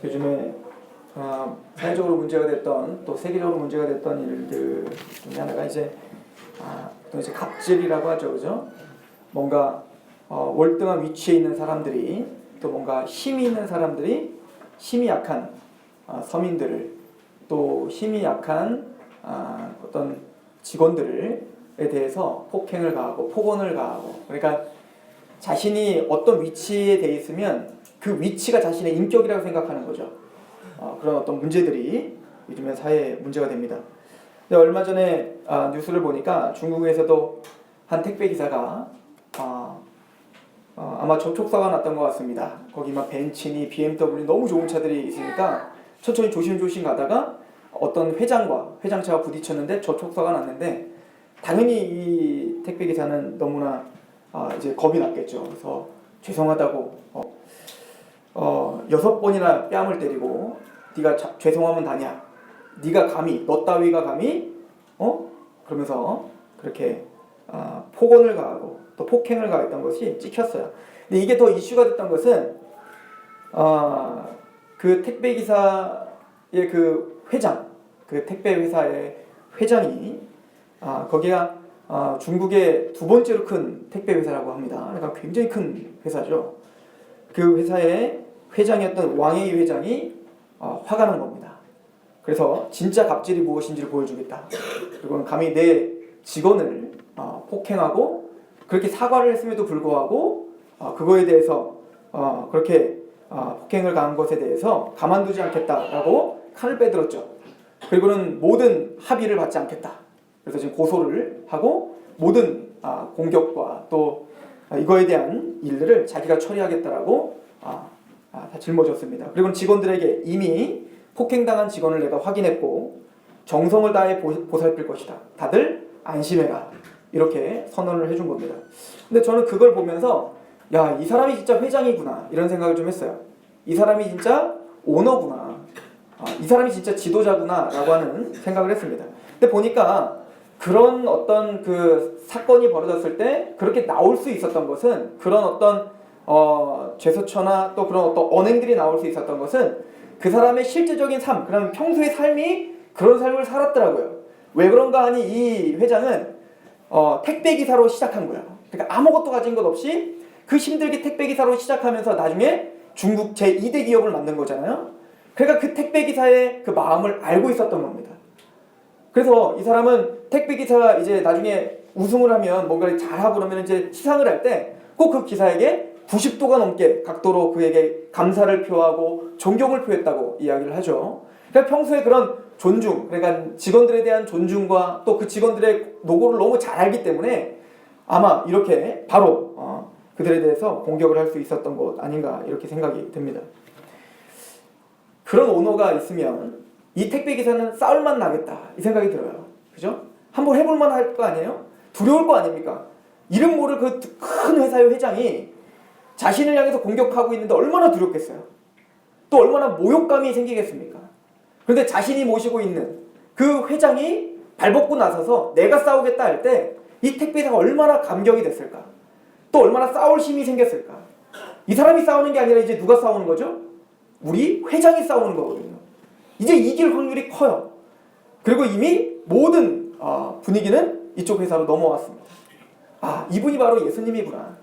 요즘에 사회적으로 문제가 됐던 또 세계적으로 문제가 됐던 일들 중에 하나가 이제 갑질이라고 하죠, 그죠? 뭔가 월등한 위치에 있는 사람들이 또 뭔가 힘이 있는 사람들이 힘이 약한 서민들을 또 힘이 약한 어떤 직원들에 대해서 폭행을 가하고 폭언을 가하고, 그러니까 자신이 어떤 위치에 돼 있으면 그 위치가 자신의 인격이라고 생각하는 거죠. 그런 어떤 문제들이 요즘에 사회에 문제가 됩니다. 근데 얼마 전에 뉴스를 보니까 중국에서도 한 택배 기사가 아마 접촉사고가 났던 것 같습니다. 거기 막 벤츠니 BMW 너무 좋은 차들이 있으니까 천천히 조심조심 가다가 어떤 회장차가 부딪혔는데 접촉사고가 났는데, 당연히 이 택배 기사는 너무나 이제 겁이 났겠죠. 그래서 죄송하다고 6번이나 뺨을 때리고, 네가 죄송하면 다냐? 네가 감히, 너 따위가 감히 그러면서 그렇게 폭언을 가하고 또 폭행을 가했던 것이 찍혔어요. 근데 이게 더 이슈가 됐던 것은 그 택배 기사의 그 회장, 그 택배 회사의 회장이 거기가 중국의 두 번째로 큰 택배 회사라고 합니다. 그러니까 굉장히 큰 회사죠. 그 회사의 회장이었던 왕의 회장이 화가 난 겁니다. 그래서 진짜 갑질이 무엇인지를 보여주겠다. 그리고 감히 내 직원을 폭행하고 그렇게 사과를 했음에도 불구하고 그거에 대해서 그렇게 폭행을 가한 것에 대해서 가만두지 않겠다라고 칼을 빼들었죠. 그리고는 모든 합의를 받지 않겠다. 그래서 지금 고소를 하고 모든 공격과 또 이거에 대한 일들을 자기가 처리하겠다라고 다 짊어졌습니다. 그리고 직원들에게 이미 폭행당한 직원을 내가 확인했고 정성을 다해 보살필 것이다. 다들 안심해라. 이렇게 선언을 해준 겁니다. 근데 저는 그걸 보면서 야, 이 사람이 진짜 회장이구나 이런 생각을 좀 했어요. 이 사람이 진짜 오너구나. 이 사람이 진짜 지도자구나 라고 하는 생각을 했습니다. 근데 보니까 그런 어떤 그 사건이 벌어졌을 때 그렇게 나올 수 있었던 것은, 그런 어떤 죄수처나 또 그런 어떤 언행들이 나올 수 있었던 것은 그 사람의 실제적인 삶, 그럼 평소의 삶이 그런 삶을 살았더라고요. 왜 그런가 하니 이 회장은 택배 기사로 시작한 거예요. 그러니까 아무것도 가진 것 없이 그 힘들게 택배 기사로 시작하면서 나중에 중국 제2대 기업을 만든 거잖아요. 그러니까 그 택배 기사의 그 마음을 알고 있었던 겁니다. 그래서 이 사람은 택배 기사가 이제 나중에 우승을 하면 뭔가를 잘하고 그러면 이제 시상을 할 때 꼭 그 기사에게 90도가 넘게 각도로 그에게 감사를 표하고 존경을 표했다고 이야기를 하죠. 그러니까 평소에 그런 존중, 그러니까 직원들에 대한 존중과 또 그 직원들의 노고를 너무 잘 알기 때문에 아마 이렇게 바로 그들에 대해서 공격을 할 수 있었던 것 아닌가 이렇게 생각이 듭니다. 그런 오너가 있으면 이 택배 기사는 싸울만 나겠다 이 생각이 들어요. 그죠? 한번 해볼만 할 거 아니에요? 두려울 거 아닙니까? 이름 모를 그 큰 회사의 회장이 자신을 향해서 공격하고 있는데 얼마나 두렵겠어요? 또 얼마나 모욕감이 생기겠습니까? 그런데 자신이 모시고 있는 그 회장이 발벗고 나서서 내가 싸우겠다 할 때 이 택배사가 얼마나 감격이 됐을까? 또 얼마나 싸울 힘이 생겼을까? 이 사람이 싸우는 게 아니라 이제 누가 싸우는 거죠? 우리 회장이 싸우는 거거든요. 이제 이길 확률이 커요. 그리고 이미 모든 분위기는 이쪽 회사로 넘어왔습니다. 이분이 바로 예수님이구나.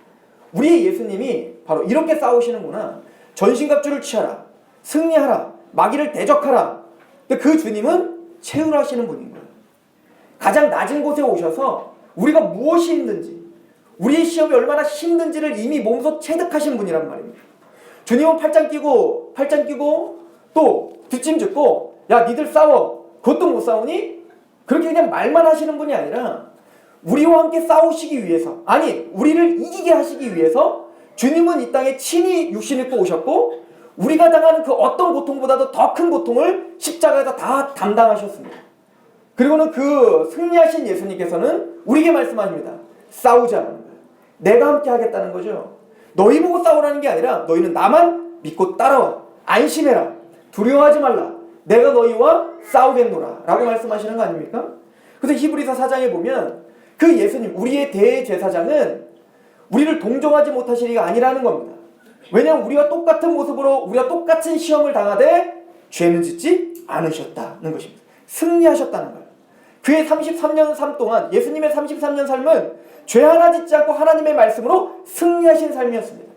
우리의 예수님이 바로 이렇게 싸우시는구나. 전신갑주를 취하라. 승리하라. 마귀를 대적하라. 근데 그 주님은 채울하시는 분인 거예요. 가장 낮은 곳에 오셔서 우리가 무엇이 힘든지, 우리의 시험이 얼마나 힘든지를 이미 몸소 체득하신 분이란 말입니다. 주님은 팔짱 끼고 또 뒷짐 짚고 야 니들 싸워. 그것도 못 싸우니? 그렇게 그냥 말만 하시는 분이 아니라 우리와 함께 싸우시기 위해서, 아니 우리를 이기게 하시기 위해서 주님은 이 땅에 친히 육신 입고 오셨고 우리가 당하는 그 어떤 고통보다도 더 큰 고통을 십자가에서 다 담당하셨습니다. 그리고는 그 승리하신 예수님께서는 우리에게 말씀하십니다. 싸우자는 거예요. 내가 함께 하겠다는 거죠. 너희 보고 싸우라는 게 아니라 너희는 나만 믿고 따라와. 안심해라. 두려워하지 말라. 내가 너희와 싸우겠노라 라고 말씀하시는 거 아닙니까? 그래서 히브리서 4장에 보면 그 예수님, 우리의 대제사장은 우리를 동정하지 못하시리가 아니라는 겁니다. 왜냐하면 우리와 똑같은 모습으로 우리와 똑같은 시험을 당하되 죄는 짓지 않으셨다는 것입니다. 승리하셨다는 거예요. 그의 33년 삶 동안, 예수님의 33년 삶은 죄 하나 짓지 않고 하나님의 말씀으로 승리하신 삶이었습니다.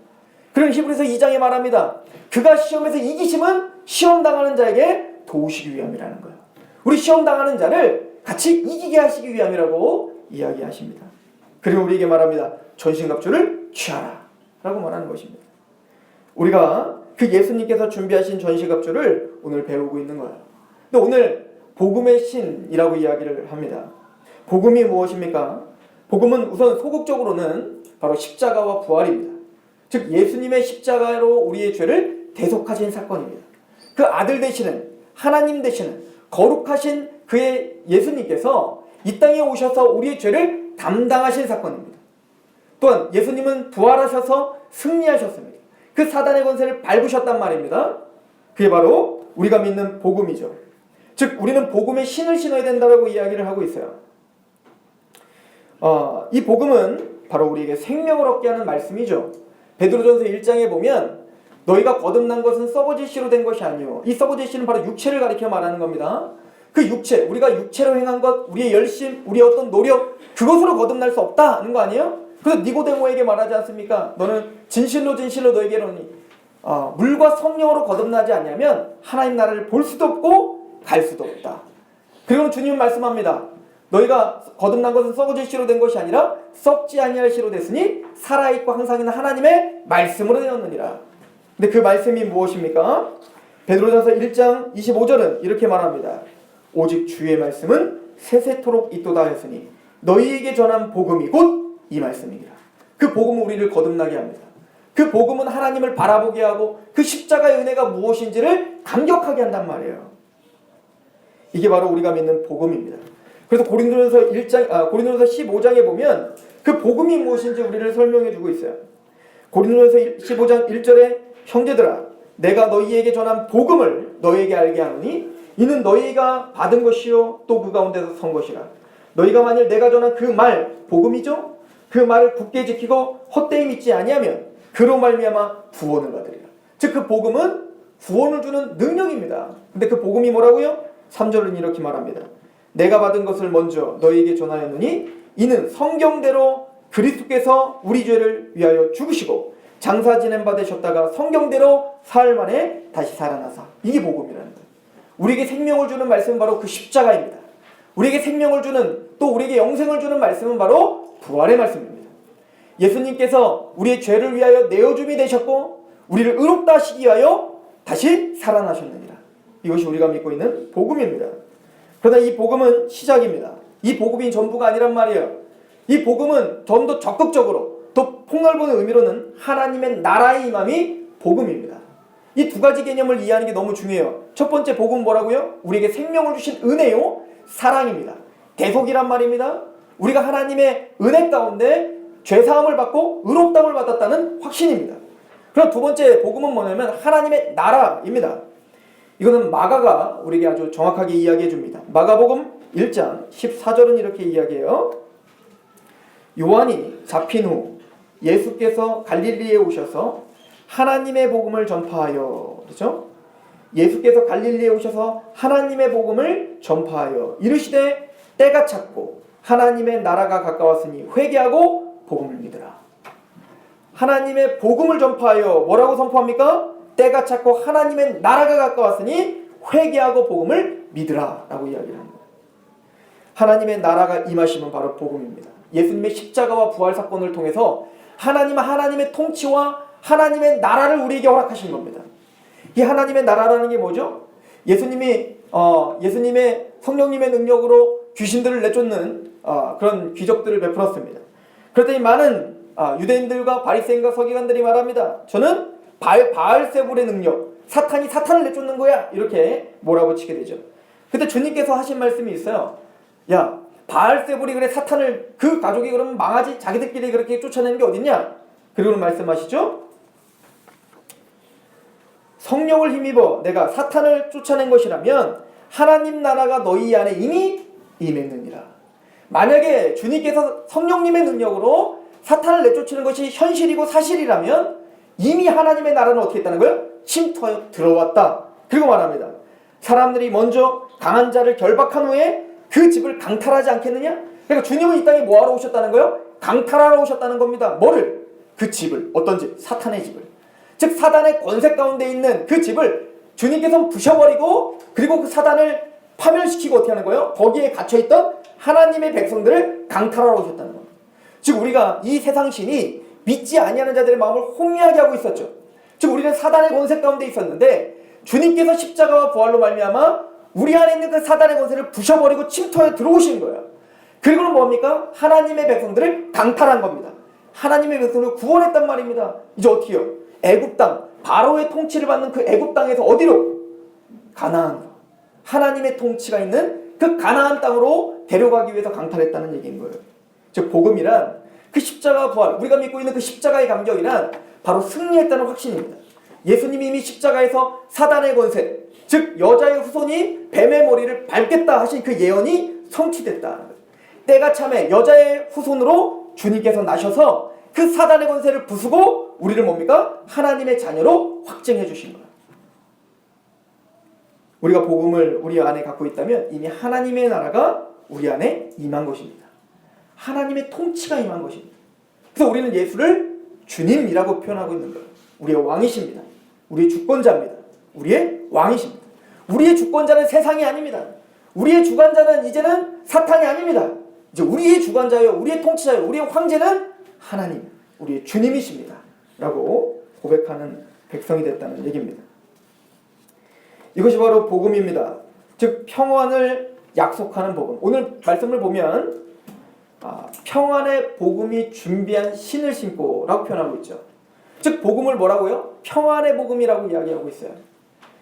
그리고 히브리서 2장에 말합니다. 그가 시험에서 이기심은 시험 당하는 자에게 도우시기 위함이라는 거예요. 우리 시험 당하는 자를 같이 이기게 하시기 위함이라고 이야기하십니다. 그리고 우리에게 말합니다. 전신갑주를 취하라 라고 말하는 것입니다. 우리가 그 예수님께서 준비하신 전신갑주를 오늘 배우고 있는 거예요. 근데 오늘 복음의 신이라고 이야기를 합니다. 복음이 무엇입니까? 복음은 우선 소극적으로는 바로 십자가와 부활입니다. 즉 예수님의 십자가로 우리의 죄를 대속하신 사건입니다. 그 아들 되시는 하나님 되시는 거룩하신 그의 예수님께서 이 땅에 오셔서 우리의 죄를 담당하신 사건입니다. 또한 예수님은 부활하셔서 승리하셨습니다. 그 사단의 권세를 밟으셨단 말입니다. 그게 바로 우리가 믿는 복음이죠. 즉 우리는 복음의 신을 신어야 된다고 이야기를 하고 있어요. 이 복음은 바로 우리에게 생명을 얻게 하는 말씀이죠. 베드로전서 1장에 보면 너희가 거듭난 것은 썩어질 씨로 된 것이 아니요. 이 썩어질 씨는 바로 육체를 가리켜 말하는 겁니다. 그 육체, 우리가 육체로 행한 것, 우리의 열심, 우리의 어떤 노력, 그것으로 거듭날 수 없다는 거 아니에요? 그래서 니고데모에게 말하지 않습니까? 너는 진실로 진실로 너에게 이르노니 물과 성령으로 거듭나지 않냐면 하나님 나라를 볼 수도 없고 갈 수도 없다. 그리고 주님은 말씀합니다. 너희가 거듭난 것은 썩어질 씨로 된 것이 아니라 썩지 아니할 씨로 됐으니 살아있고 항상 있는 하나님의 말씀으로 되었느니라. 근데 그 말씀이 무엇입니까? 베드로전서 1장 25절은 이렇게 말합니다. 오직 주의 말씀은 세세토록 있도다 했으니 너희에게 전한 복음이 곧 이 말씀이니라. 그 복음은 우리를 거듭나게 합니다. 그 복음은 하나님을 바라보게 하고 그 십자가의 은혜가 무엇인지를 감격하게 한단 말이에요. 이게 바로 우리가 믿는 복음입니다. 그래서 고린도전서 15장에 보면 그 복음이 무엇인지 우리를 설명해 주고 있어요. 고린도전서 15장 1절에 형제들아 내가 너희에게 전한 복음을 너희에게 알게 하노니 이는 너희가 받은 것이요 또 그 가운데서 선 것이라. 너희가 만일 내가 전한 그 말 복음이죠. 그 말을 굳게 지키고 헛되이 믿지 아니하면 그로 말미암아 구원을 받으리라. 즉 그 복음은 구원을 주는 능력입니다. 근데 그 복음이 뭐라고요? 3절은 이렇게 말합니다. 내가 받은 것을 먼저 너희에게 전하였느니 이는 성경대로 그리스도께서 우리 죄를 위하여 죽으시고 장사 지낸 바 되셨다가 성경대로 사흘 만에 다시 살아나사. 이게 복음이라는 거예요. 우리에게 생명을 주는 말씀은 바로 그 십자가입니다. 우리에게 생명을 주는 또 우리에게 영생을 주는 말씀은 바로 부활의 말씀입니다. 예수님께서 우리의 죄를 위하여 내어줌이 되셨고 우리를 의롭다 하시기 위하여 다시 살아나셨느니라. 이것이 우리가 믿고 있는 복음입니다. 그러나 이 복음은 시작입니다. 이 복음이 전부가 아니란 말이에요. 이 복음은 좀 더 적극적으로 또 폭넓은 의미로는 하나님의 나라의 임함이 복음입니다. 이 두 가지 개념을 이해하는 게 너무 중요해요. 첫 번째 복음은 뭐라고요? 우리에게 생명을 주신 은혜요 사랑입니다. 대속이란 말입니다. 우리가 하나님의 은혜 가운데 죄사함을 받고 의롭다함을 받았다는 확신입니다. 그럼 두 번째 복음은 뭐냐면 하나님의 나라입니다. 이거는 마가가 우리에게 아주 정확하게 이야기해 줍니다. 마가복음 1장 14절은 이렇게 이야기해요. 요한이 잡힌 후 예수께서 갈릴리에 오셔서 하나님의 복음을 전파하여, 그렇죠? 예수께서 갈릴리에 오셔서 하나님의 복음을 전파하여 이르시되 때가 찼고 하나님의 나라가 가까웠으니 회개하고 복음을 믿으라. 하나님의 복음을 전파하여 뭐라고 선포합니까? 때가 찼고 하나님의 나라가 가까웠으니 회개하고 복음을 믿으라 라고 이야기를 합니다. 하나님의 나라가 임하시면 바로 복음입니다. 예수님의 십자가와 부활 사건을 통해서 하나님의 통치와 하나님의 나라를 우리에게 허락하신 겁니다. 이 하나님의 나라라는 게 뭐죠? 예수님의 성령님의 능력으로 귀신들을 내쫓는 그런 기적들을 베풀었습니다. 그랬더니 많은 유대인들과 바리새인과 서기관들이 말합니다. 저는 바알세불의 능력, 사탄이 사탄을 내쫓는 거야, 이렇게 몰아붙이게 되죠. 그때 주님께서 하신 말씀이 있어요. 야, 바알세불이 그래 사탄을, 그 가족이 그러면 망하지, 자기들끼리 그렇게 쫓아내는 게 어딨냐? 그리고 말씀하시죠. 성령을 힘입어 내가 사탄을 쫓아낸 것이라면 하나님 나라가 너희 안에 이미 임했느니라. 만약에 주님께서 성령님의 능력으로 사탄을 내쫓는 것이 현실이고 사실이라면 이미 하나님의 나라는 어떻게 했다는 거예요? 침투하여 들어왔다. 그리고 말합니다. 사람들이 먼저 강한 자를 결박한 후에 그 집을 강탈하지 않겠느냐? 그러니까 주님은 이 땅에 뭐하러 오셨다는 거예요? 강탈하러 오셨다는 겁니다. 뭐를? 그 집을. 어떤 집? 사탄의 집을. 즉 사단의 권세 가운데 있는 그 집을 주님께서 부셔버리고 그리고 그 사단을 파멸시키고 어떻게 하는 거예요? 거기에 갇혀있던 하나님의 백성들을 강탈하러 오셨다는 겁니다. 즉 우리가 이 세상 신이 믿지 아니하는 자들의 마음을 혼미하게 하고 있었죠. 즉 우리는 사단의 권세 가운데 있었는데 주님께서 십자가와 부활로 말미암아 우리 안에 있는 그 사단의 권세를 부셔버리고 침투해 들어오신 거예요. 그리고는 뭡니까? 하나님의 백성들을 강탈한 겁니다. 하나님의 백성들을 구원했단 말입니다. 이제 어떻게 해요? 애굽 땅, 바로의 통치를 받는 그 애굽 땅에서 어디로? 가나안으로. 하나님의 통치가 있는 그 가나안 땅으로 데려가기 위해서 강탈했다는 얘기인 거예요. 즉 복음이란 그 십자가 부활, 우리가 믿고 있는 그 십자가의 감격이란 바로 승리했다는 확신입니다. 예수님이 이미 십자가에서 사단의 권세, 즉 여자의 후손이 뱀의 머리를 밟겠다 하신 그 예언이 성취됐다. 때가 참에 여자의 후손으로 주님께서 나셔서 그 사단의 권세를 부수고 우리를 뭡니까? 하나님의 자녀로 확증해 주신 거예요. 우리가 복음을 우리 안에 갖고 있다면 이미 하나님의 나라가 우리 안에 임한 것입니다. 하나님의 통치가 임한 것입니다. 그래서 우리는 예수를 주님이라고 표현하고 있는 거예요. 우리의 왕이십니다. 우리의 주권자입니다. 우리의 왕이십니다. 우리의 주권자는 세상이 아닙니다. 우리의 주관자는 이제는 사탄이 아닙니다. 이제 우리의 주관자요, 우리의 통치자요, 우리의 황제는 하나님, 우리의 주님이십니다. 라고 고백하는 백성이 됐다는 얘기입니다. 이것이 바로 복음입니다. 즉 평안을 약속하는 복음. 오늘 말씀을 보면 평안의 복음이 준비한 신을 신고 라고 표현하고 있죠. 즉 복음을 뭐라고요? 평안의 복음이라고 이야기하고 있어요.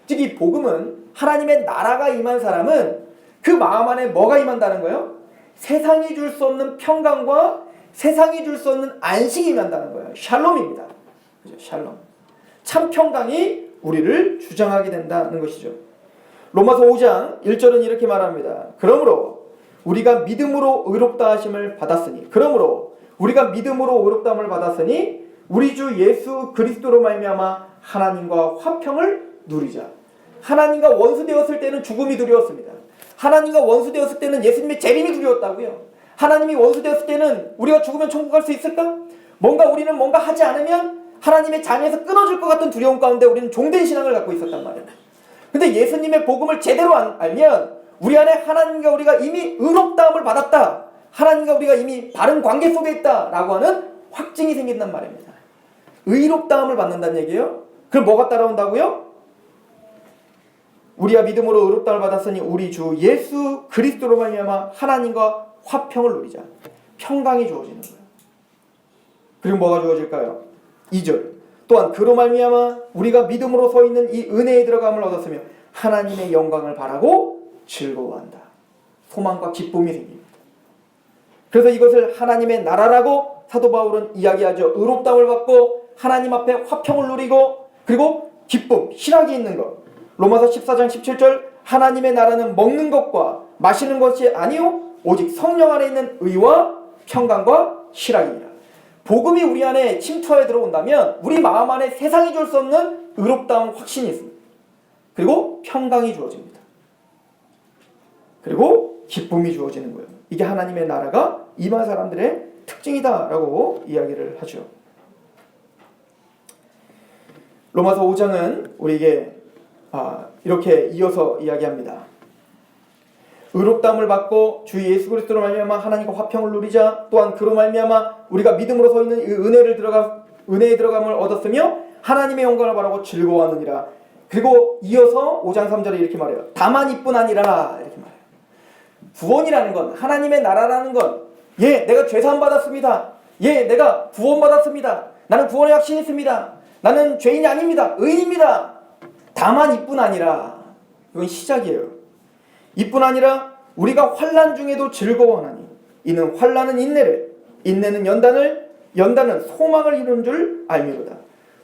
즉 이 복음은 하나님의 나라가 임한 사람은 그 마음 안에 뭐가 임한다는 거예요? 세상이 줄 수 없는 평강과 세상이 줄 수 없는 안식이 임한다는 거예요. 샬롬입니다. 그죠? 샬롬. 참 평강이 우리를 주장하게 된다는 것이죠. 로마서 5장 1절은 이렇게 말합니다. 그러므로 우리가 믿음으로 의롭다 하심을 받았으니 우리가 믿음으로 의롭다함을 받았으니 우리 주 예수 그리스도로 말미암아 하나님과 화평을 누리자. 하나님과 원수되었을 때는 죽음이 두려웠습니다. 하나님과 원수되었을 때는 예수님의 재림이 두려웠다고요. 하나님이 원수되었을 때는 우리가 죽으면 천국 갈 수 있을까? 우리는 뭔가 하지 않으면 하나님의 자녀에서 끊어질 것 같은 두려움 가운데 우리는 종된 신앙을 갖고 있었단 말이에요. 근데 예수님의 복음을 제대로 알면 우리 안에 하나님과 우리가 이미 의롭다함을 받았다. 하나님과 우리가 이미 바른 관계 속에 있다라고 하는 확증이 생긴단 말입니다. 의롭다함을 받는다는 얘기예요. 그럼 뭐가 따라온다고요? 우리가 믿음으로 의롭다함을 받았으니 우리 주 예수 그리스도로 말미암아 하나님과 화평을 누리자. 평강이 주어지는 거예요. 그리고 뭐가 주어질까요? 2절. 또한 그로 말미암아 우리가 믿음으로 서 있는 이 은혜에 들어감을 얻었으며 하나님의 영광을 바라고 즐거워한다. 소망과 기쁨이 생깁니다. 그래서 이것을 하나님의 나라라고 사도 바울은 이야기하죠. 의롭다함을 받고 하나님 앞에 화평을 누리고 그리고 기쁨, 희락이 있는 것. 로마서 14장 17절 하나님의 나라는 먹는 것과 마시는 것이 아니요 오직 성령 안에 있는 의와 평강과 희락이니라. 복음이 우리 안에 침투하여 들어온다면 우리 마음 안에 세상이 줄 수 없는 의롭다운 확신이 있습니다. 그리고 평강이 주어집니다. 그리고 기쁨이 주어지는 거예요. 이게 하나님의 나라가 임한 사람들의 특징이다라고 이야기를 하죠. 로마서 5장은 우리에게 이렇게 이어서 이야기합니다. 의롭다함을 받고 주 예수 그리스도로 말미암아 하나님과 화평을 누리자. 또한 그로 말미암아 우리가 믿음으로 서 있는 은혜에 들어감을 얻었으며 하나님의 영광을 바라고 즐거워하느니라. 그리고 이어서 5장 3절에 이렇게 말해요. 다만 이뿐 아니라 이렇게 말해요. 구원이라는 건 하나님의 나라라는 건 내가 죄사함 받았습니다. 내가 구원 받았습니다. 나는 구원의 확신이 있습니다. 나는 죄인이 아닙니다. 의인입니다. 다만 이뿐 아니라 이건 시작이에요. 이뿐 아니라 우리가 환난 중에도 즐거워하나니 이는 환난은 인내를 인내는 연단은 소망을 이루는 줄 알미로다.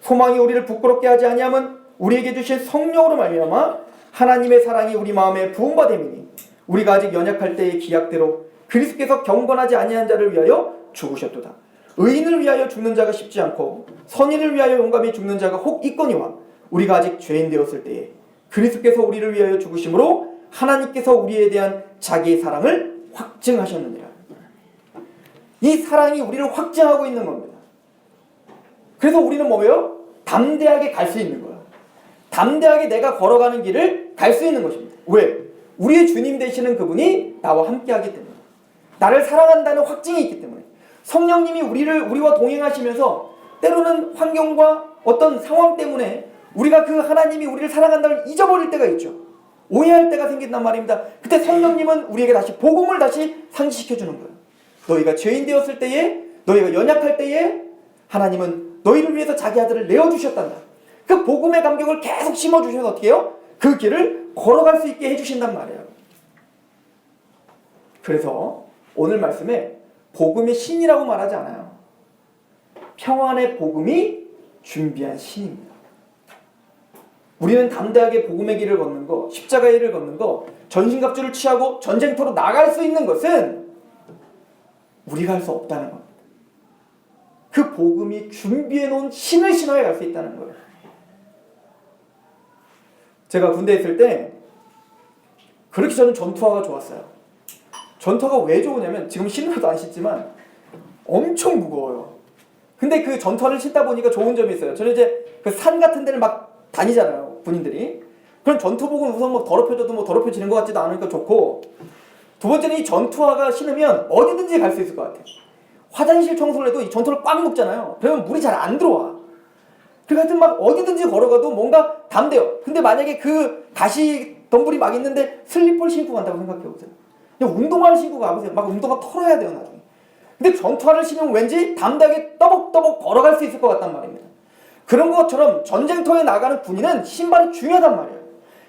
소망이 우리를 부끄럽게 하지 아니함은 우리에게 주신 성령으로 말미암아 하나님의 사랑이 우리 마음에 부음바 됨이니 우리가 아직 연약할 때의 기약대로 그리스도께서 경건하지 아니한 자를 위하여 죽으셨도다. 의인을 위하여 죽는 자가 쉽지 않고 선인을 위하여 용감히 죽는 자가 혹 있거니와 우리가 아직 죄인 되었을 때에 그리스도께서 우리를 위하여 죽으심으로 하나님께서 우리에 대한 자기의 사랑을 확증하셨느니라. 이 사랑이 우리를 확증하고 있는 겁니다. 그래서 우리는 뭐예요? 담대하게 갈 수 있는 거예요. 담대하게 내가 걸어가는 길을 갈 수 있는 것입니다. 왜? 우리의 주님 되시는 그분이 나와 함께하기 때문에, 나를 사랑한다는 확증이 있기 때문에, 성령님이 우리와 동행하시면서 때로는 환경과 어떤 상황 때문에 우리가 그 하나님이 우리를 사랑한다는 잊어버릴 때가 있죠. 오해할 때가 생긴단 말입니다. 그때 성령님은 우리에게 다시 복음을 다시 상기시켜 주는 거예요. 너희가 죄인 되었을 때에, 너희가 연약할 때에 하나님은 너희를 위해서 자기 아들을 내어주셨단다. 그 복음의 감격을 계속 심어주셔서 어떻게 해요? 그 길을 걸어갈 수 있게 해주신단 말이에요. 그래서 오늘 말씀에 복음의 신이라고 말하지 않아요. 평안의 복음이 준비한 신입니다. 우리는 담대하게 복음의 길을 걷는 거, 십자가의 길을 걷는 거, 전신갑주를 취하고 전쟁터로 나갈 수 있는 것은 우리가 할 수 없다는 겁니다. 그 복음이 준비해 놓은 신을 신어야 갈 수 있다는 거예요. 제가 군대에 있을 때 그렇게 저는 전투화가 좋았어요. 전투화가 왜 좋으냐면 지금 신어도 안 신지만 엄청 무거워요. 근데 그 전투화를 신다 보니까 좋은 점이 있어요. 저는 이제 그 산 같은 데를 막 다니잖아요, 군인들이. 그럼 전투복은 우선 뭐 더럽혀져도 뭐 더럽혀지는 것 같지도 않으니까 좋고, 두 번째는 이 전투화가 신으면 어디든지 갈 수 있을 것 같아요. 화장실 청소를 해도 이 전투를 꽉 묶잖아요. 그러면 물이 잘 안 들어와. 그래서 하여튼 막 어디든지 걸어가도 뭔가 담대요. 근데 만약에 그 가시 덤불이 막 있는데 슬리퍼를 신고 간다고 생각해보세요. 그냥 운동화를 신고 가보세요. 막 운동화 털어야 돼요, 나중에. 근데 전투화를 신으면 왠지 담대하게 떠벅떠벅 걸어갈 수 있을 것 같단 말입니다. 그런 것처럼 전쟁터에 나가는 군인은 신발이 중요하단 말이에요.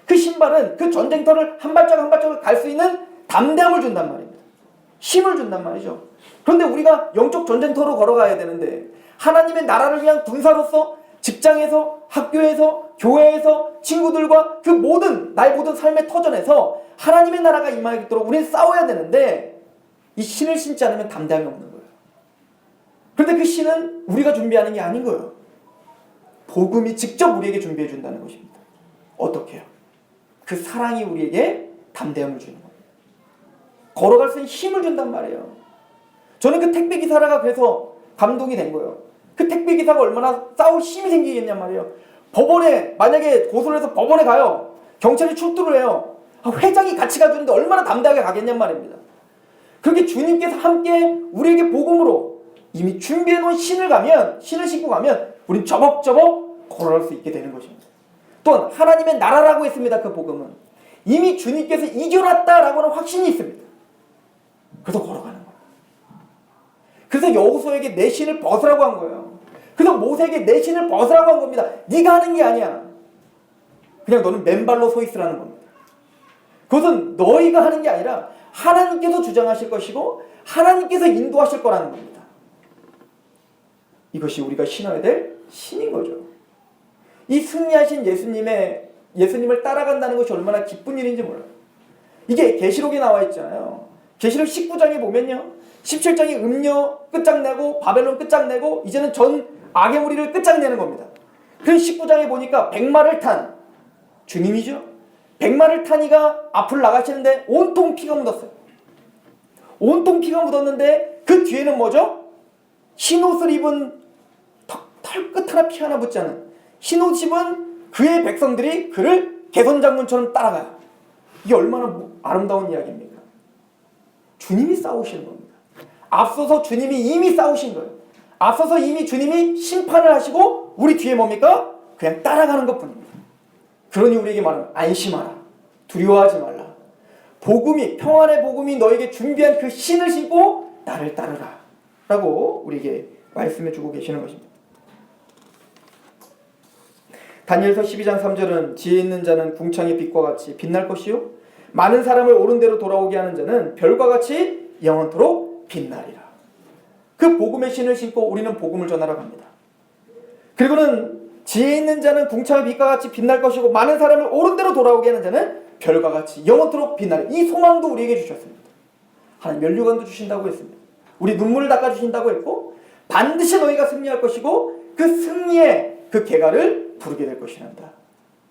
그 신발은 그 전쟁터를 한 발짝 한 발짝을 갈 수 있는 담대함을 준단 말입니다. 힘을 준단 말이죠. 그런데 우리가 영적 전쟁터로 걸어가야 되는데 하나님의 나라를 위한 군사로서 직장에서, 학교에서, 교회에서, 친구들과 그 모든 나의 모든 삶의 터전에서 하나님의 나라가 임하도록 우리는 싸워야 되는데 이 신을 신지 않으면 담대함이 없는 거예요. 그런데 그 신은 우리가 준비하는 게 아닌 거예요. 복음이 직접 우리에게 준비해 준다는 것입니다. 어떻게 해요? 그 사랑이 우리에게 담대함을 주는 겁니다. 걸어갈 수 있는 힘을 준단 말이에요. 저는 그 택배기사라가 그래서 감동이 된 거예요. 그 택배기사가 얼마나 싸울 힘이 생기겠냔 말이에요. 법원에 만약에 고소를 해서 법원에 가요. 경찰이 출두를 해요. 회장이 같이 가주는데 얼마나 담대하게 가겠냔 말입니다. 그렇게 주님께서 함께 우리에게 복음으로 이미 준비해 놓은 신을 신고 가면 우린 저벅저벅 걸어갈 수 있게 되는 것입니다. 또한 하나님의 나라라고 했습니다. 그 복음은 이미 주님께서 이겨놨다라고 하는 확신이 있습니다. 그래서 걸어가는 거예요. 그래서 여호수아에게 내 신을 벗으라고 한 거예요. 그래서 모세에게 내 신을 벗으라고 한 겁니다. 네가 하는 게 아니야. 그냥 너는 맨발로 서 있으라는 겁니다. 그것은 너희가 하는 게 아니라 하나님께서 주장하실 것이고 하나님께서 인도하실 거라는 겁니다. 이것이 우리가 신어야 될 신인 거죠. 이 승리하신 예수님을 따라간다는 것이 얼마나 기쁜 일인지 몰라요. 이게 계시록에 나와 있잖아요. 계시록 19장에 보면요, 17장이 음녀 끝장내고 바벨론 끝장내고 이제는 전 악의 무리를 끝장내는 겁니다. 그 19장에 보니까 백마를 탄 주님이죠. 백마를 탄 이가 앞을 나가시는데 온통 피가 묻었어요. 온통 피가 묻었는데 그 뒤에는 뭐죠? 흰옷을 입은 털끝 하나 피 하나 붙지 않은 흰옷 입은 그의 백성들이 그를 개선장군처럼 따라가요. 이게 얼마나 아름다운 이야기입니까? 주님이 싸우시는 겁니다. 앞서서 주님이 이미 싸우신 거예요. 앞서서 이미 주님이 심판을 하시고 우리 뒤에 뭡니까? 그냥 따라가는 것뿐입니다. 그러니 우리에게 말하면 안심하라. 두려워하지 말라. 복음이, 평안의 복음이 너에게 준비한 그 신을 신고 나를 따르라 라고 우리에게 말씀해 주고 계시는 것입니다. 다니엘서 12장 3절은 지혜 있는 자는 궁창의 빛과 같이 빛날 것이요 많은 사람을 옳은 대로 돌아오게 하는 자는 별과 같이 영원토록 빛나리라. 그 복음의 신을 신고 우리는 복음을 전하러 갑니다. 그리고는 지혜 있는 자는 궁창의 빛과 같이 빛날 것이고 많은 사람을 옳은 대로 돌아오게 하는 자는 별과 같이 영원토록 빛나리라. 이 소망도 우리에게 주셨습니다. 하나님 면류관도 주신다고 했습니다. 우리 눈물을 닦아주신다고 했고 반드시 너희가 승리할 것이고 그 승리의 그 계가를 부르게 될 것이란다.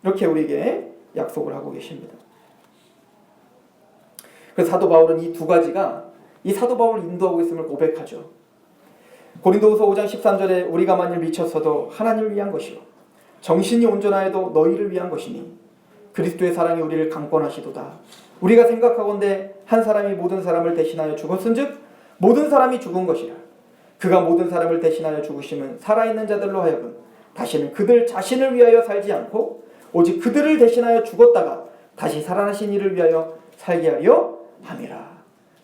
이렇게 우리에게 약속을 하고 계십니다. 그래서 사도 바울은 이 두 가지가 이 사도 바울을 인도하고 있음을 고백하죠. 고린도후서 5장 13절에 우리가 만일 미쳤어도 하나님을 위한 것이요 정신이 온전하여도 너희를 위한 것이니 그리스도의 사랑이 우리를 강권하시도다. 우리가 생각하건대 한 사람이 모든 사람을 대신하여 죽었은즉 모든 사람이 죽은 것이라. 그가 모든 사람을 대신하여 죽으심은 살아있는 자들로 하여금 다시는 그들 자신을 위하여 살지 않고 오직 그들을 대신하여 죽었다가 다시 살아나신 이를 위하여 살게 하려 함이라.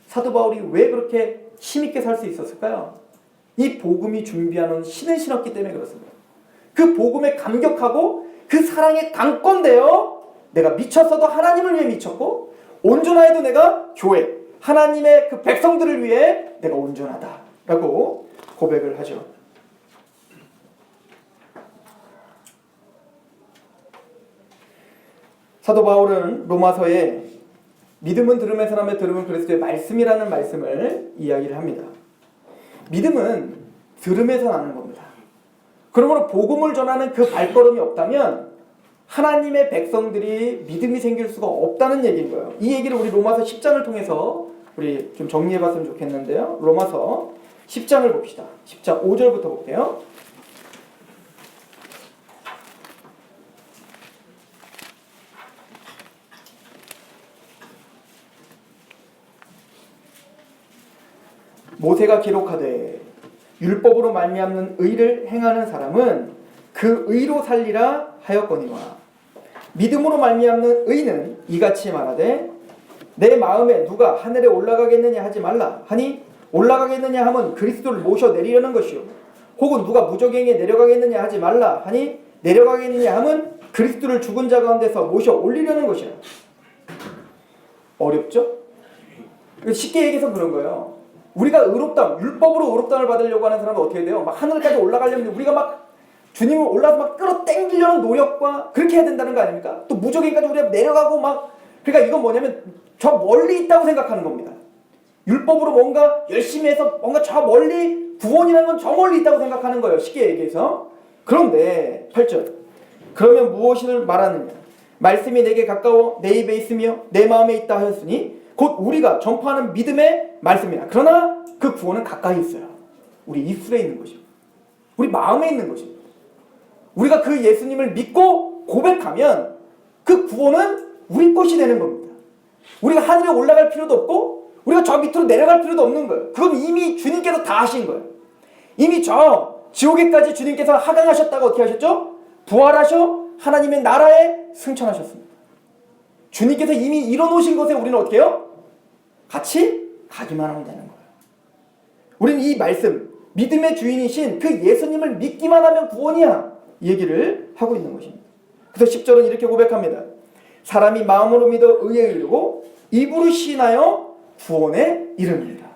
사도 바울이 왜 그렇게 힘있게 살 수 있었을까요? 이 복음이 준비하는 신은 신었기 때문에 그렇습니다. 그 복음에 감격하고 그 사랑에 강권되어 내가 미쳤어도 하나님을 위해 미쳤고 온전하여도 내가 교회 하나님의 그 백성들을 위해 내가 온전하다라고 고백을 하죠. 사도 바울은 로마서에 믿음은 들음에서 나며 들음은 그리스도의 말씀이라는 말씀을 이야기를 합니다. 믿음은 들음에서 나는 겁니다. 그러므로 복음을 전하는 그 발걸음이 없다면 하나님의 백성들이 믿음이 생길 수가 없다는 얘기인 거예요. 이 얘기를 우리 로마서 10장을 통해서 우리 좀 정리해봤으면 좋겠는데요. 로마서 10장을 봅시다. 10장 5절부터 볼게요. 모세가 기록하되 율법으로 말미암는 의를 행하는 사람은 그 의로 살리라 하였거니와 믿음으로 말미암는 의는 이같이 말하되 내 마음에 누가 하늘에 올라가겠느냐 하지 말라 하니 올라가겠느냐 함은 그리스도를 모셔 내리려는 것이요 혹은 누가 무저갱에 내려가겠느냐 하지 말라 하니 내려가겠느냐 함은 그리스도를 죽은 자 가운데서 모셔 올리려는 것이라. 어렵죠? 쉽게 얘기해서 그런 거예요. 우리가 의롭다움, 율법으로 의롭다움을 받으려고 하는 사람은 어떻게 돼요? 막 하늘까지 올라가려면 우리가 막 주님을 올라서 막 끌어당기려는 노력과 그렇게 해야 된다는 거 아닙니까? 또 무적행까지 우리가 내려가고 막 그러니까 이건 뭐냐면 저 멀리 있다고 생각하는 겁니다. 율법으로 뭔가 열심히 해서 뭔가 저 멀리 구원이라는 건 저 멀리 있다고 생각하는 거예요. 쉽게 얘기해서. 그런데 8절 그러면 무엇을 말하느냐? 말씀이 내게 가까워 내 입에 있으며 내 마음에 있다 하였으니 곧 우리가 전파하는 믿음의 말씀이라. 그러나 그 구원은 가까이 있어요. 우리 입술에 있는 것입니다. 우리 마음에 있는 것입니다. 우리가 그 예수님을 믿고 고백하면 그 구원은 우리 것이 되는 겁니다. 우리가 하늘에 올라갈 필요도 없고 우리가 저 밑으로 내려갈 필요도 없는 거예요. 그건 이미 주님께서 다 하신 거예요. 이미 저 지옥에까지 주님께서 하강하셨다가 어떻게 하셨죠? 부활하셔 하나님의 나라에 승천하셨습니다. 주님께서 이미 이뤄놓으신 것에 우리는 어떻게 해요? 같이 가기만 하면 되는 거예요. 우리는 이 말씀, 믿음의 주인이신 그 예수님을 믿기만 하면 구원이야. 이 얘기를 하고 있는 것입니다. 그래서 10절은 이렇게 고백합니다. 사람이 마음으로 믿어 의에 이르고 입으로 시인하여 구원에 이릅니다.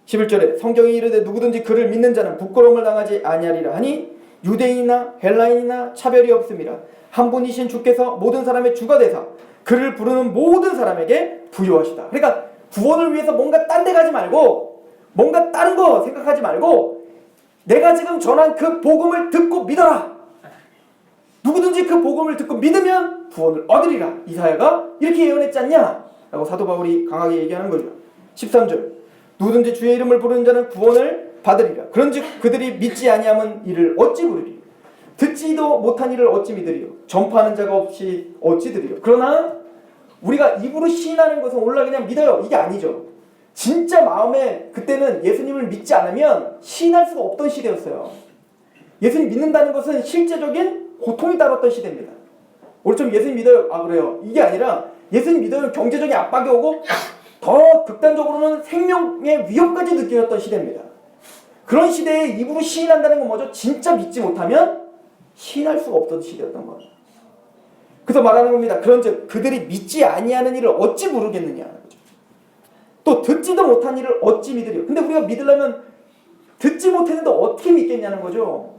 11절에 성경이 이르되 누구든지 그를 믿는 자는 부끄러움을 당하지 아니하리라 하니 유대인이나 헬라인이나 차별이 없음이라. 한 분이신 주께서 모든 사람의 주가 되사 그를 부르는 모든 사람에게 부여하시다. 그러니까 구원을 위해서 뭔가 딴 데 가지 말고 뭔가 다른 거 생각하지 말고 내가 지금 전한 그 복음을 듣고 믿어라. 누구든지 그 복음을 듣고 믿으면 구원을 얻으리라. 이사야가 이렇게 예언했지 않냐? 라고 사도 바울이 강하게 얘기하는 거죠. 13절 누구든지 주의 이름을 부르는 자는 구원을 받으리라. 그런즉 그들이 믿지 아니하면 이를 어찌 부르리? 듣지도 못한 이를 어찌 믿으리요? 전파하는 자가 없이 어찌 들으리요? 그러나 우리가 입으로 시인하는 것은 올라 그냥 믿어요. 이게 아니죠. 진짜 마음에 그때는 예수님을 믿지 않으면 시인할 수가 없던 시대였어요. 예수님 믿는다는 것은 실제적인 고통이 따랐던 시대입니다. 우리 좀 예수님 믿어요. 아 그래요. 이게 아니라 예수님 믿으면 경제적인 압박이 오고 더 극단적으로는 생명의 위협까지 느껴졌던 시대입니다. 그런 시대에 입으로 시인한다는 건 뭐죠? 진짜 믿지 못하면 시인할 수가 없던 시대였던 거예요. 그래서 말하는 겁니다. 그런즉 그들이 믿지 아니하는 일을 어찌 부르겠느냐. 또 듣지도 못한 일을 어찌 믿으려. 근데 우리가 믿으려면 듣지 못했는데 어떻게 믿겠냐는 거죠.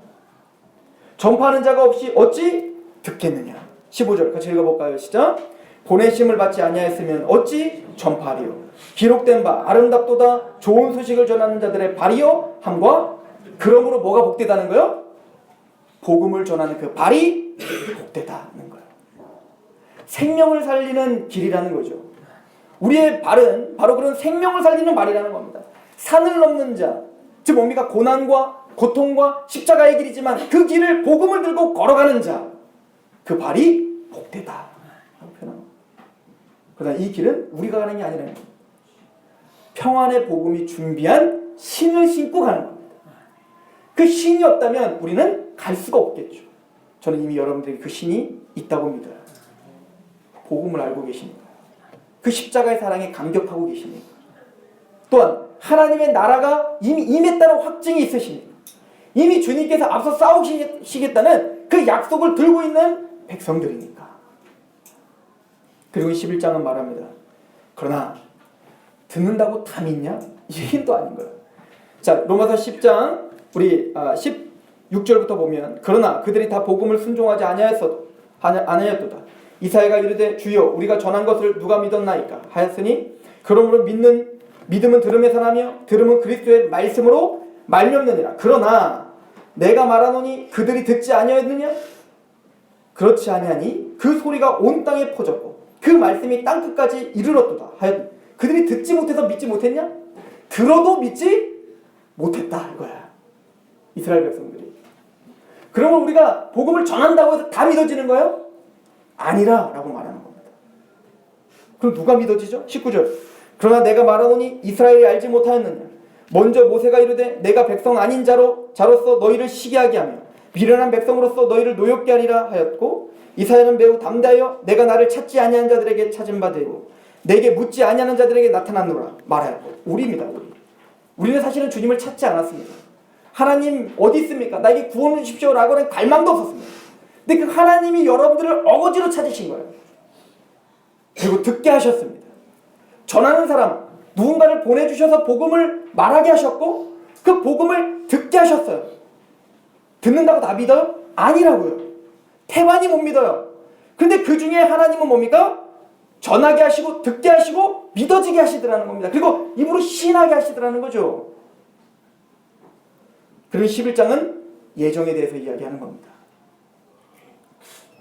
전파하는 자가 없이 어찌 듣겠느냐. 15절 같이 읽어볼까요? 시작. 보내심을 받지 아니하였으면 어찌 전파하리요. 기록된 바 아름답도다 좋은 소식을 전하는 자들의 발이요 함과 그러므로 뭐가 복되다는 거예요? 복음을 전하는 그 발이 복되다는 거예요. 생명을 살리는 길이라는 거죠. 우리의 발은 바로 그런 생명을 살리는 발이라는 겁니다. 산을 넘는 자, 즉 뭡니까? 고난과 고통과 십자가의 길이지만 그 길을 복음을 들고 걸어가는 자, 그 발이 복되다. 그러나 이 길은 우리가 가는 게 아니라는 겁니다. 평안의 복음이 준비한 신을 신고 가는 겁니다. 그 신이 없다면 우리는 갈 수가 없겠죠. 저는 이미 여러분들이 그 신이 있다고 믿어요. 복음을 알고 계십니까? 그 십자가의 사랑에 감격하고 계십니까? 또한 하나님의 나라가 이미 임했다는 확증이 있으십니까? 이미 주님께서 앞서 싸우시겠다는 그 약속을 들고 있는 백성들이니까. 그리고 11장은 말합니다. 그러나 듣는다고 다 믿냐? 이 힘도 아닌 거예요. 자, 로마서 10장 우리 16절부터 보면 그러나 그들이 다 복음을 순종하지 아니하였도다. 이사야가 이르되 주여 우리가 전한 것을 누가 믿었나이까 하였으니 그러므로 믿음은 들음에서 나며 들음은 그리스도의 말씀으로 말미암느니라. 그러나 내가 말하노니 그들이 듣지 아니하였느냐? 그렇지 아니하니 그 소리가 온 땅에 퍼졌고 그 말씀이 땅끝까지 이르렀도다 하였. 그들이 듣지 못해서 믿지 못했냐? 들어도 믿지 못했다 이거야. 이스라엘 백성들이. 그러면 우리가 복음을 전한다고 해서 다 믿어지는 거예요? 아니라 라고 말하는 겁니다. 그럼 누가 믿어지죠? 19절. 그러나 내가 말하노니 이스라엘이 알지 못하였느냐? 먼저 모세가 이르되 내가 백성 아닌 자로서 너희를 시기하게 하며 미련한 백성으로서 너희를 노엽게 하리라 하였고 이사야는 매우 담대하여 내가 나를 찾지 아니한 자들에게 찾은 바 되고 내게 묻지 아니하는 자들에게 나타났노라 말하였고. 우리입니다. 우리는 사실은 주님을 찾지 않았습니다. 하나님 어디 있습니까? 나에게 구원을 주십시오 라고는 갈망도 없었습니다. 근데 그 하나님이 여러분들을 어거지로 찾으신 거예요. 그리고 듣게 하셨습니다. 전하는 사람, 누군가를 보내주셔서 복음을 말하게 하셨고 그 복음을 듣게 하셨어요. 듣는다고 다 믿어요? 아니라고요. 태반이 못 믿어요. 근데 그 중에 하나님은 뭡니까? 전하게 하시고 듣게 하시고 믿어지게 하시더라는 겁니다. 그리고 입으로 신하게 하시더라는 거죠. 그리고 11장은 예정에 대해서 이야기하는 겁니다.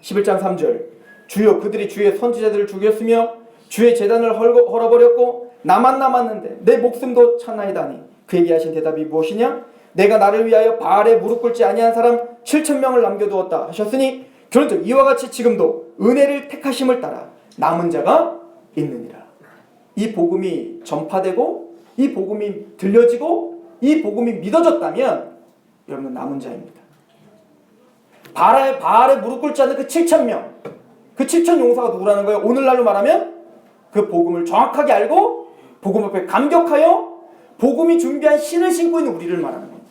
11장 3절 주여 그들이 주의 선지자들을 죽였으며 주의 제단을 헐어버렸고 나만 남았는데 내 목숨도 찾나이다니 그에게 하신 대답이 무엇이냐? 내가 나를 위하여 바알에 무릎 꿇지 아니한 사람 7,000명을 남겨두었다 하셨으니 그런즉 이와 같이 지금도 은혜를 택하심을 따라 남은 자가 있느니라. 이 복음이 전파되고 이 복음이 들려지고 이 복음이 믿어졌다면 여러분은 남은 자입니다. 바알에 무릎 꿇지 않는 그 7,000명, 그 7,000 용사가 누구라는 거예요? 오늘날로 말하면 그 복음을 정확하게 알고 복음 앞에 감격하여 복음이 준비한 신을 신고 있는 우리를 말하는 겁니다.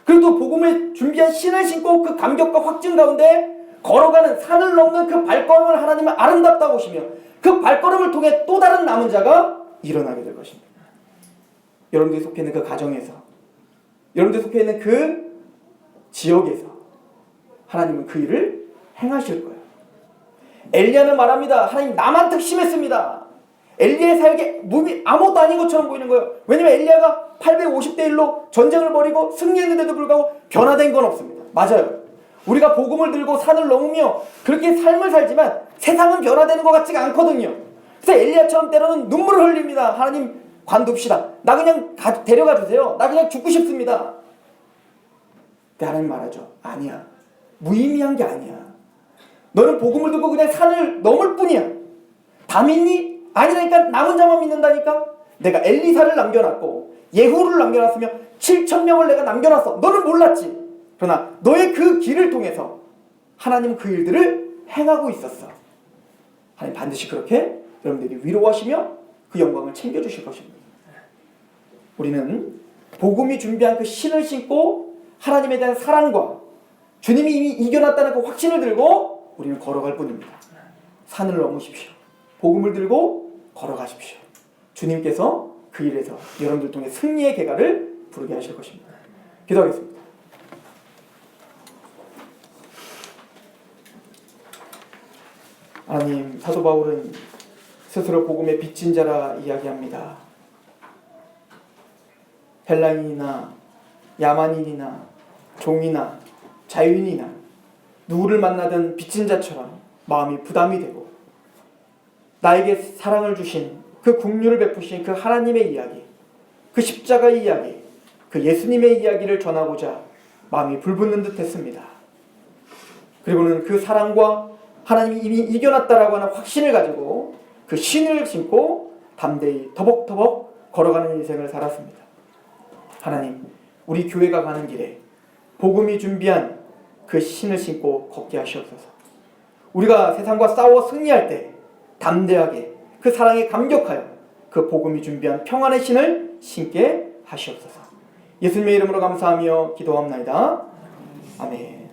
그리고 또 복음을 준비한 신을 신고 그 감격과 확증 가운데 걸어가는 산을 넘는 그 발걸음을 하나님은 아름답다고 보시며 그 발걸음을 통해 또 다른 남은 자가 일어나게 될 것입니다. 여러분들이 속해 있는 그 가정에서, 여러분들이 속해 있는 그 지역에서 하나님은 그 일을 행하실 거예요. 엘리야는 말합니다. 하나님 나만 특심했습니다. 엘리야의 사역에 몸이 아무것도 아닌 것처럼 보이는 거예요. 왜냐하면 엘리야가 850대 1로 전쟁을 벌이고 승리했는데도 불구하고 변화된 건 없습니다. 맞아요. 우리가 복음을 들고 산을 넘으며 그렇게 삶을 살지만 세상은 변화되는 것 같지가 않거든요. 그래서 엘리야처럼 때로는 눈물을 흘립니다. 하나님 관둡시다. 나 그냥 데려가 주세요. 나 그냥 죽고 싶습니다. 근데 하나님 말하죠. 아니야. 무의미한 게 아니야. 너는 복음을 듣고 그냥 산을 넘을 뿐이야. 다 믿니? 아니라니까. 남은 자만 믿는다니까. 내가 엘리사를 남겨놨고 예후를 남겨놨으며 7,000명을 내가 남겨놨어. 너는 몰랐지. 그러나 너의 그 길을 통해서 하나님은 그 일들을 행하고 있었어. 하나님 반드시 그렇게 여러분들이 위로하시며 그 영광을 챙겨주실 것입니다. 우리는 복음이 준비한 그 신을 신고 하나님에 대한 사랑과 주님이 이미 이겨놨다는 그 확신을 들고 우리는 걸어갈 뿐입니다. 산을 넘으십시오. 복음을 들고 걸어가십시오. 주님께서 그 일에서 여러분들 통해 승리의 계가를 부르게 하실 것입니다. 기도하겠습니다. 하나님, 사도 바울은 스스로 복음의 빚진 자라 이야기합니다. 헬라인이나 야만인이나 종이나 자유인이나 누구를 만나든 빚진 자처럼 마음이 부담이 되고, 나에게 사랑을 주신 그 긍휼을 베푸신 그 하나님의 이야기, 그 십자가의 이야기, 그 예수님의 이야기를 전하고자 마음이 불붙는 듯 했습니다. 그리고는 그 사랑과 하나님이 이미 이겨놨다라고 하는 확신을 가지고 그 신을 신고 담대히 터벅터벅 걸어가는 인생을 살았습니다. 하나님, 우리 교회가 가는 길에 복음이 준비한 그 신을 신고 걷게 하시옵소서. 우리가 세상과 싸워 승리할 때 담대하게 그 사랑에 감격하여 그 복음이 준비한 평안의 신을 신게 하시옵소서. 예수님의 이름으로 감사하며 기도합나이다. 아멘.